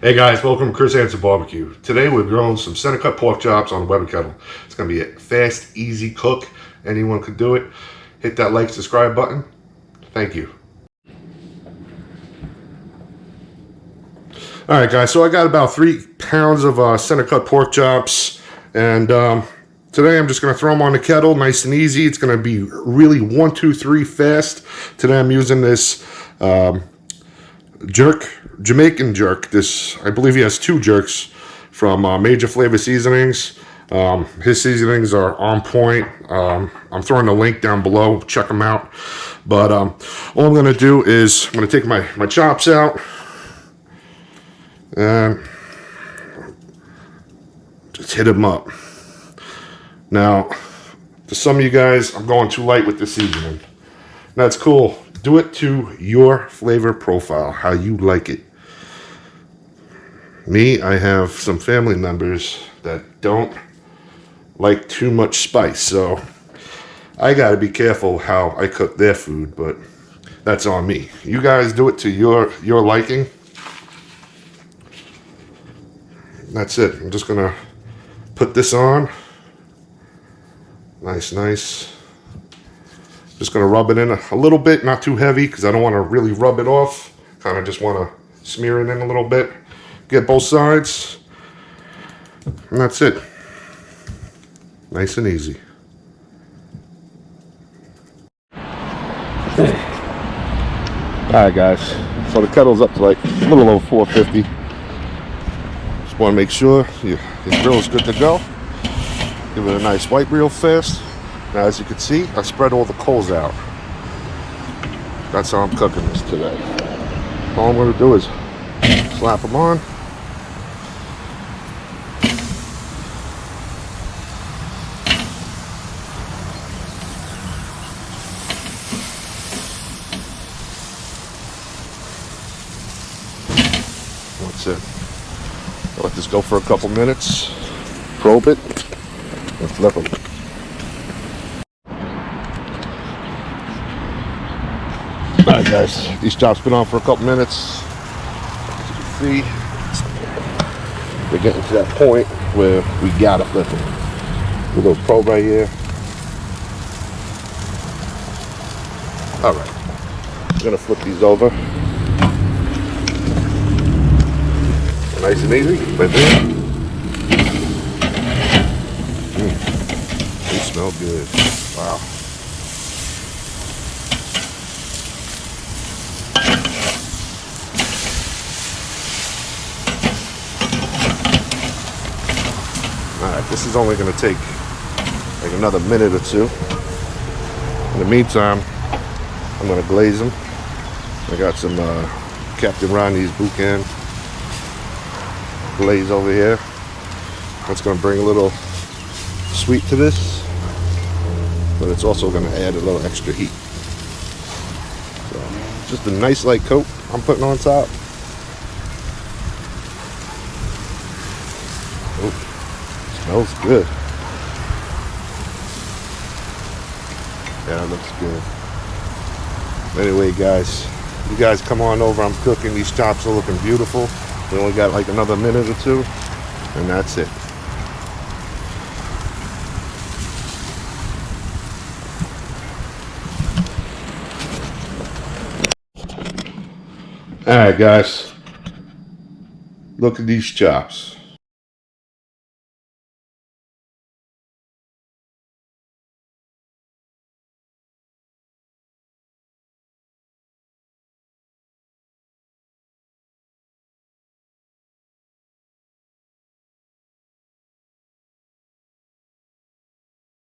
Hey guys, welcome to Chris Hansen Barbecue. Today we're grilling some center cut pork chops on Weber Kettle. It's going to be a fast, easy cook. Anyone could do it. Hit that like, subscribe button. Thank you. Alright guys, so I got about 3 pounds of center cut pork chops. And today I'm just going to throw them on the kettle, nice and easy. It's going to be really 1, 2, 3 fast. Today I'm using this Jamaican Jerk. I believe he has 2 jerks from Major Flavor Seasonings. His seasonings are on point. I'm throwing the link down below. Check them out. But all I'm going to do is I'm going to take my chops out and just hit them up. Now, to some of you guys, I'm going too light with the seasoning. That's cool. Do it to your flavor profile, how you like it. Me, I have some family members that don't like too much spice, so I gotta be careful how I cook their food, but that's on me. You guys do it to your liking. That's it. I'm just gonna put this on. Nice. Just going to rub it in a little bit, not too heavy, because I don't want to really rub it off. Kind of just want to smear it in a little bit. Get both sides. And that's it. Nice and easy. Alright guys, so the kettle's up to like a little over 450. Just want to make sure your grill's good to go. Give it a nice wipe real fast. Now, as you can see, I spread all the coals out. That's how I'm cooking this today. All I'm going to do is slap them on. That's it. I'll let this go for a couple minutes. Probe it. And flip them. Alright guys, these chops been on for a couple minutes. As you can see, we're getting to that point where we gotta flip them. We'll go probe right here. Alright, I'm gonna flip these over. Nice and easy, right there. They smell good. Wow. Alright, this is only going to take like another minute or 2. In the meantime, I'm going to glaze them. I got some Captain Ronnie's Boucan glaze over here. That's going to bring a little sweet to this, but it's also going to add a little extra heat. So, just a nice light coat I'm putting on top. Smells good. Yeah, that looks good. Anyway, guys, you guys come on over. I'm cooking. These chops are looking beautiful. We only got like another minute or 2, and that's it. Alright, guys. Look at these chops.